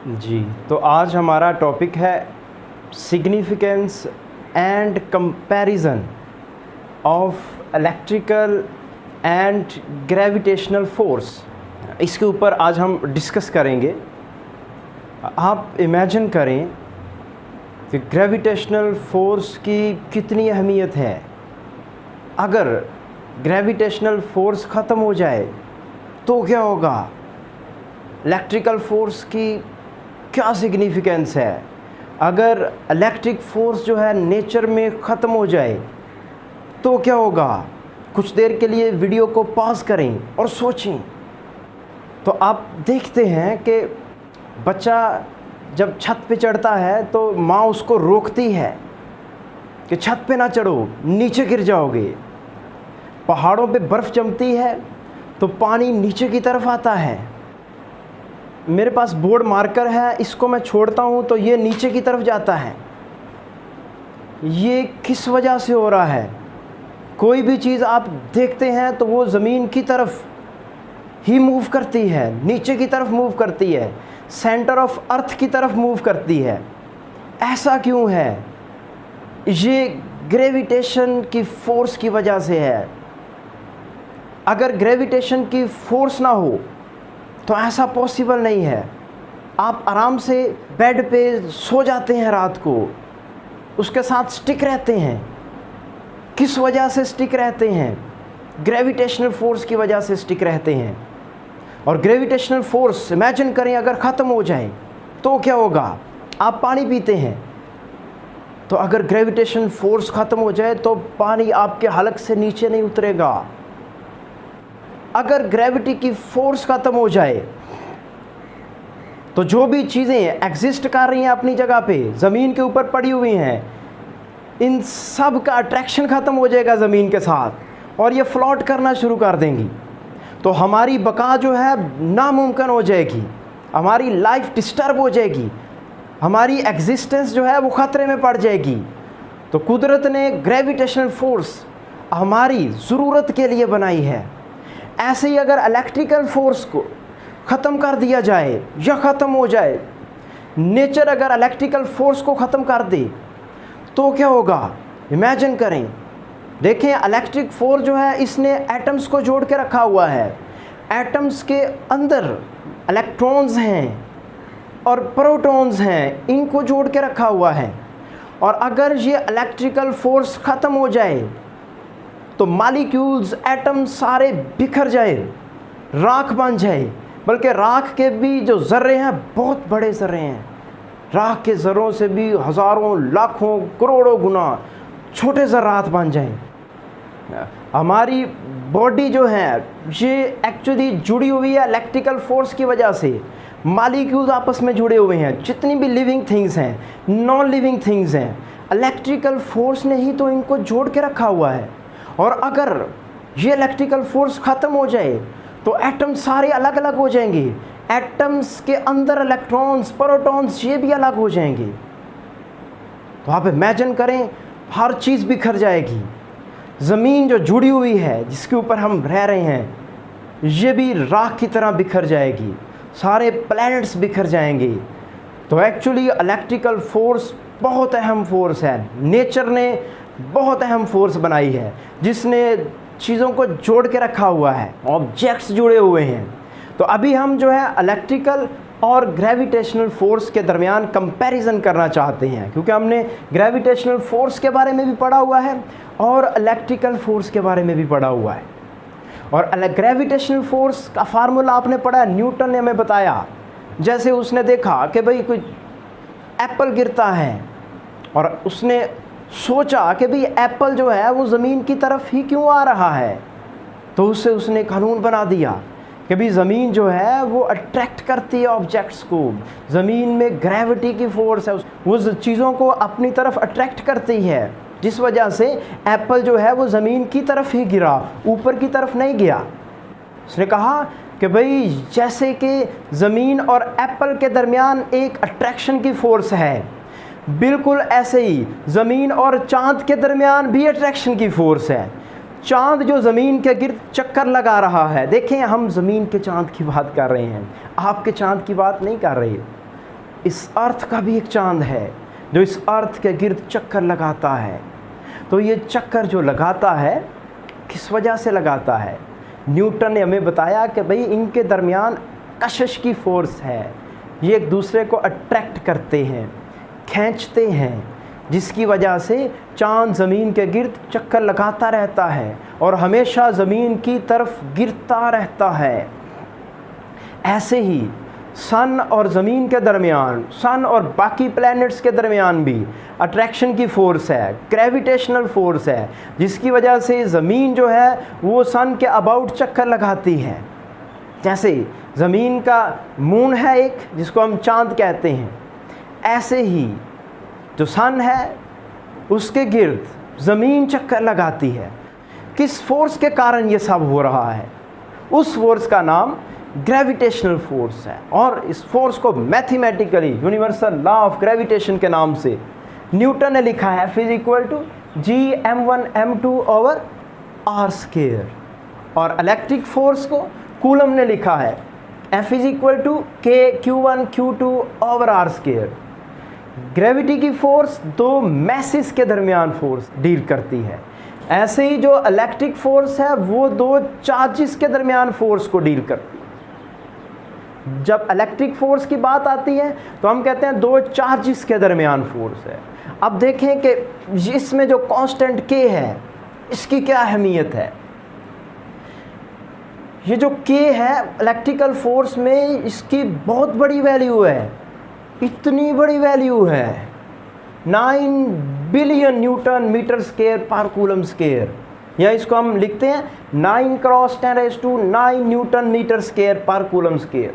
जी, तो आज हमारा टॉपिक है significance and comparison of electrical and gravitational force. इसके ऊपर आज हम डिस्कस करेंगे। आप इमेजिन करें कि ग्रेविटेशनल फोर्स की कितनी अहमियत है। अगर ग्रेविटेशनल फोर्स ख़त्म हो जाए तो क्या होगा, इलेक्ट्रिकल फोर्स की क्या सिग्निफिकेंस है। अगर इलेक्ट्रिक फोर्स जो है नेचर में ख़त्म हो जाए तो क्या होगा। कुछ देर के लिए वीडियो को पॉज करें और सोचें। तो आप देखते हैं कि बच्चा जब छत पे चढ़ता है तो माँ उसको रोकती है कि छत पे ना चढ़ो, नीचे गिर जाओगे। पहाड़ों पे बर्फ़ जमती है तो पानी नीचे की तरफ आता है। मेरे पास बोर्ड मार्कर है, इसको मैं छोड़ता हूँ तो ये नीचे की तरफ जाता है। ये किस वजह से हो रहा है। कोई भी चीज़ आप देखते हैं तो वो ज़मीन की तरफ ही मूव करती है, नीचे की तरफ मूव करती है, सेंटर ऑफ अर्थ की तरफ मूव करती है। ऐसा क्यों है? ये ग्रेविटेशन की फोर्स की वजह से है। अगर ग्रेविटेशन की फोर्स ना हो तो ऐसा पॉसिबल नहीं है। आप आराम से बेड पे सो जाते हैं, रात को उसके साथ स्टिक रहते हैं। किस वजह से स्टिक रहते हैं? ग्रेविटेशनल फोर्स की वजह से स्टिक रहते हैं। और ग्रेविटेशनल फोर्स इमेजिन करें अगर ख़त्म हो जाए तो क्या होगा। आप पानी पीते हैं तो अगर ग्रेविटेशन फोर्स ख़त्म हो जाए तो पानी आपके हलक से नीचे नहीं उतरेगा। अगर ग्रेविटी की फोर्स ख़त्म हो जाए तो जो भी चीज़ें एग्जिस्ट कर रही हैं अपनी जगह पे, ज़मीन के ऊपर पड़ी हुई हैं, इन सब का अट्रैक्शन ख़त्म हो जाएगा ज़मीन के साथ और ये फ्लोट करना शुरू कर देंगी। तो हमारी बका जो है नामुमकिन हो जाएगी, हमारी लाइफ डिस्टर्ब हो जाएगी, हमारी एग्जिस्टेंस जो है वो ख़तरे में पड़ जाएगी। तो कुदरत ने ग्रेविटेशनल फोर्स हमारी ज़रूरत के लिए बनाई है। ऐसे ही अगर इलेक्ट्रिकल फोर्स को ख़त्म कर दिया जाए या ख़त्म हो जाए, नेचर अगर इलेक्ट्रिकल फोर्स को ख़त्म कर दे तो क्या होगा। इमेजिन करें, देखें इलेक्ट्रिक फोर्स जो है इसने एटम्स को जोड़ के रखा हुआ है। एटम्स के अंदर इलेक्ट्रॉन्स हैं और प्रोटॉन्स हैं, इनको जोड़ के रखा हुआ है। और अगर ये इलेक्ट्रिकल फोर्स ख़त्म हो जाए तो मॉलिक्यूल्स, एटम सारे बिखर जाए, राख बन जाए। बल्कि राख के भी जो ज़र्रे हैं बहुत बड़े ज़र्रे हैं। राख के ज़र्रों से भी हज़ारों, लाखों, करोड़ों गुना छोटे ज़र्रात बन जाएं। हमारी बॉडी जो है ये एक्चुअली जुड़ी हुई है इलेक्ट्रिकल फोर्स की वजह से। मॉलिक्यूल्स आपस में जुड़े हुए हैं। जितनी भी लिविंग थिंग्स हैं, नॉन लिविंग थिंग्स हैं, इलेक्ट्रिकल फोर्स ने ही तो इनको जोड़ के रखा हुआ है। और अगर ये इलेक्ट्रिकल फोर्स ख़त्म हो जाए तो एटम सारे अलग अलग हो जाएंगे। एटम्स के अंदर इलेक्ट्रॉन्स, प्रोटॉन्स ये भी अलग हो जाएंगे। तो आप इमेजिन करें, हर चीज़ बिखर जाएगी। ज़मीन जो जुड़ी हुई है, जिसके ऊपर हम रह रहे हैं, ये भी राख की तरह बिखर जाएगी। सारे प्लैनेट्स बिखर जाएंगे। तो एक्चुअली इलेक्ट्रिकल फोर्स बहुत अहम फोर्स है। नेचर ने बहुत अहम फोर्स बनाई है जिसने चीज़ों को जोड़ के रखा हुआ है, ऑब्जेक्ट्स जुड़े हुए हैं। तो अभी हम जो है इलेक्ट्रिकल और ग्रेविटेशनल फोर्स के दरमियान कंपैरिजन करना चाहते हैं, क्योंकि हमने ग्रेविटेशनल फोर्स के बारे में भी पढ़ा हुआ है और इलेक्ट्रिकल फोर्स के बारे में भी पढ़ा हुआ है। और ग्रेविटेशनल फोर्स का फार्मूला आपने पढ़ा है, न्यूटन ने हमें बताया। जैसे उसने देखा कि भाई कोई एप्पल गिरता है और उसने सोचा कि भाई एप्पल जो है वो ज़मीन की तरफ ही क्यों आ रहा है। तो उससे उसने कानून बना दिया कि भाई ज़मीन जो है वो अट्रैक्ट करती है ऑब्जेक्ट्स को। ज़मीन में ग्रेविटी की फोर्स है, वो चीज़ों को अपनी तरफ अट्रैक्ट करती है, जिस वजह से एप्पल जो है वो ज़मीन की तरफ ही गिरा, ऊपर की तरफ नहीं गया। उसने कहा कि भाई जैसे कि ज़मीन और एप्पल के दरमियान एक अट्रैक्शन की फोर्स है, बिल्कुल ऐसे ही ज़मीन और चाँद के दरमियान भी अट्रैक्शन की फोर्स है। चाँद जो ज़मीन के गिर्द चक्कर लगा रहा है, देखें हम ज़मीन के चाँद की बात कर रहे हैं, आपके चाँद की बात नहीं कर रहे। इस अर्थ का भी एक चांद है जो इस अर्थ के गिर्द चक्कर लगाता है। तो ये चक्कर जो लगाता है किस वजह से लगाता है? न्यूटन ने हमें बताया कि भाई इनके दरमियान कशिश की फोर्स है, ये एक दूसरे को अट्रैक्ट करते हैं, खींचते हैं, जिसकी वजह से चांद ज़मीन के गिर्द चक्कर लगाता रहता है और हमेशा ज़मीन की तरफ गिरता रहता है। ऐसे ही सन और ज़मीन के दरमियान, सन और बाकी प्लैनेट्स के दरमियान भी अट्रैक्शन की फ़ोर्स है, ग्रेविटेशनल फोर्स है, जिसकी वजह से ज़मीन जो है वो सन के अबाउट चक्कर लगाती है। जैसे ज़मीन का मून है एक, जिसको हम चांद कहते हैं, ऐसे ही जो सन है उसके गिर्द ज़मीन चक्कर लगाती है। किस फोर्स के कारण ये सब हो रहा है? उस फोर्स का नाम ग्रेविटेशनल फोर्स है और इस फोर्स को mathematically universal law of gravitation के नाम से न्यूटन ने लिखा है F = G m1m2/r²। और इलेक्ट्रिक फोर्स को कूलम ने लिखा है F = K(Q1Q2)/r²। ग्रेविटी की फोर्स दो मैसेस के दरमियान फोर्स डील करती है। ऐसे ही जो इलेक्ट्रिक फोर्स है वो दो चार्जेस के दरमियान फोर्स को डील करती है। जब इलेक्ट्रिक फोर्स की बात आती है तो हम कहते हैं दो चार्जेस के दरमियान फोर्स है। अब देखें कि इसमें जो कांस्टेंट K है इसकी क्या अहमियत है। ये जो K है इलेक्ट्रिकल फोर्स में, इसकी बहुत बड़ी वैल्यू है, इतनी बड़ी वैल्यू है 9 बिलियन न्यूटन मीटर स्क्वायर पर कूलम स्क्वायर, या इसको हम लिखते हैं 9 × 10⁹ न्यूटन मीटर स्क्वायर पर कूलम स्क्वायर।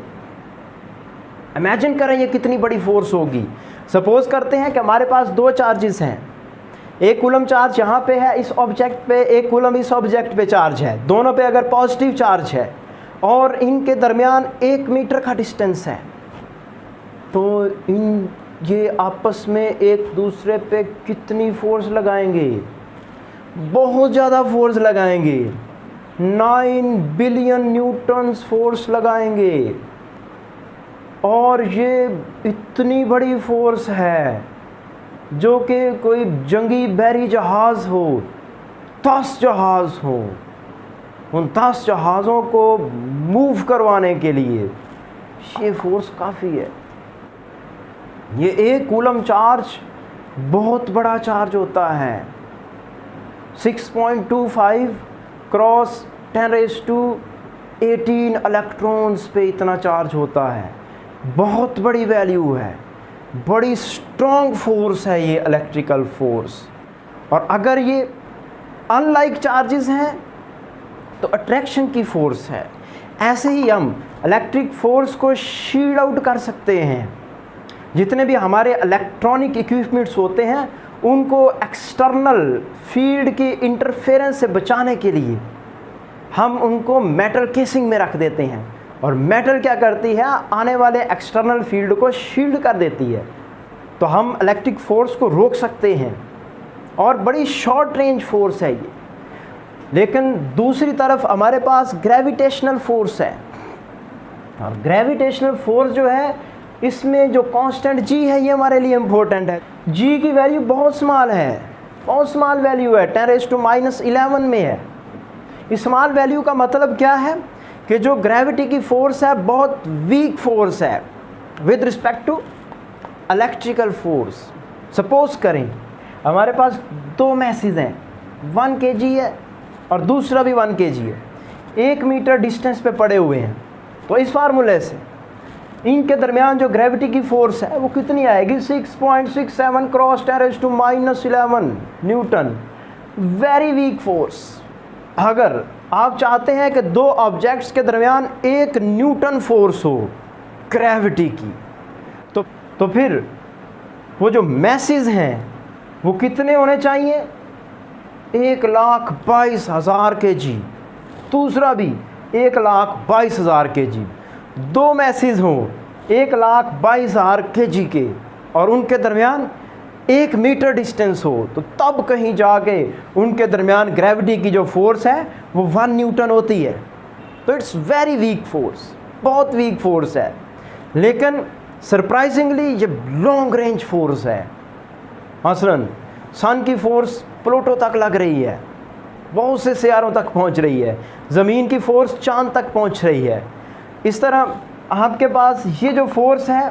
इमेजिन करें ये कितनी बड़ी फोर्स होगी। सपोज करते हैं कि हमारे पास दो चार्जेस हैं, एक कूलम चार्ज यहाँ पे है इस ऑब्जेक्ट पे, एक कूलम इस ऑब्जेक्ट पे चार्ज है, दोनों पे अगर पॉजिटिव चार्ज है और इनके दरमियान 1 मीटर का डिस्टेंस है, तो ये आपस में एक दूसरे पे कितनी फोर्स लगाएंगे? बहुत ज़्यादा फोर्स लगाएंगे, 9 बिलियन न्यूटन्स फोर्स लगाएंगे। और ये इतनी बड़ी फोर्स है जो कि कोई जंगी बहरी जहाज़ हो, 10 जहाज़ हो, उन 10 जहाज़ों को मूव करवाने के लिए ये फोर्स काफ़ी है। ये एक कूलम चार्ज बहुत बड़ा चार्ज होता है, 6.25 × 10⁻18 इलेक्ट्रॉन्स पे इतना चार्ज होता है। बहुत बड़ी वैल्यू है, बड़ी स्ट्रॉन्ग फोर्स है ये इलेक्ट्रिकल फोर्स। और अगर ये अनलाइक चार्जेस हैं तो अट्रैक्शन की फोर्स है। ऐसे ही हम इलेक्ट्रिक फोर्स को शील्ड आउट कर सकते हैं। जितने भी हमारे इलेक्ट्रॉनिक इक्विपमेंट्स होते हैं उनको एक्सटर्नल फील्ड की इंटरफेरेंस से बचाने के लिए हम उनको मेटल केसिंग में रख देते हैं, और मेटल क्या करती है, आने वाले एक्सटर्नल फील्ड को शील्ड कर देती है। तो हम इलेक्ट्रिक फोर्स को रोक सकते हैं और बड़ी शॉर्ट रेंज फोर्स है ये। लेकिन दूसरी तरफ हमारे पास ग्रेविटेशनल फोर्स है, और ग्रेविटेशनल फोर्स जो है इसमें जो कांस्टेंट G है ये हमारे लिए इम्पोर्टेंट है। G की वैल्यू बहुत स्मॉल है, बहुत स्मॉल वैल्यू है, 10⁻11 में है। इस स्मॉल वैल्यू का मतलब क्या है कि जो ग्रेविटी की फोर्स है बहुत वीक फोर्स है with respect to electrical force. Suppose करें हमारे पास दो मैसेज हैं, 1 kg है और दूसरा भी 1 kg है, 1 मीटर डिस्टेंस पे पड़े हुए हैं। तो इस फार्मूले से इनके दरमियान जो ग्रेविटी की फोर्स है वो कितनी आएगी, 6.67 × 10⁻11 न्यूटन। Very weak force. अगर आप चाहते हैं कि दो ऑब्जेक्ट्स के दरमियान 1 न्यूटन फोर्स हो ग्रेविटी की, तो फिर वो जो मैसेज हैं वो कितने होने चाहिए, 1,22,000 kg, दूसरा भी 1,22,000 kg। दो मैसेज हों 1,22,000 kg के और उनके दरमियान 1 मीटर डिस्टेंस हो, तो तब कहीं जाके उनके दरमियान ग्रेविटी की जो फोर्स है वो 1 न्यूटन होती है। तो इट्स वेरी वीक फोर्स, बहुत वीक फोर्स है। लेकिन सरप्राइजिंगली ये लॉन्ग रेंज फोर्स है। मसलन सन की फोर्स प्लूटो तक लग रही है, बहुत से सियारों तक पहुंच रही है, ज़मीन की फोर्स चांद तक पहुंच रही है। इस तरह आपके पास ये जो फोर्स है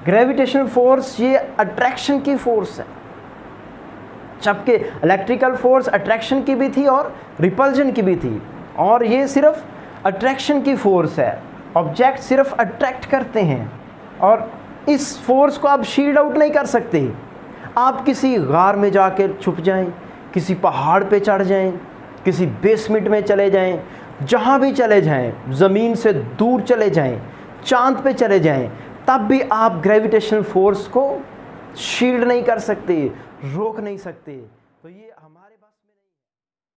ग्रेविटेशनल फोर्स, ये अट्रैक्शन की फोर्स है, जबकि इलेक्ट्रिकल फोर्स अट्रैक्शन की भी थी और रिपल्जन की भी थी, और ये सिर्फ अट्रैक्शन की फोर्स है। ऑब्जेक्ट सिर्फ अट्रैक्ट करते हैं और इस फोर्स को आप शील्ड आउट नहीं कर सकते। आप किसी गार में जाकर छुप जाएं, किसी पहाड़ पे चढ़ जाएं, किसी बेसमेंट में चले जाएं, जहाँ भी चले जाएं, ज़मीन से दूर चले जाएं, चांद पे चले जाएं, तब भी आप ग्रेविटेशनल फोर्स को शील्ड नहीं कर सकते, रोक नहीं सकते। तो ये हमारे पास में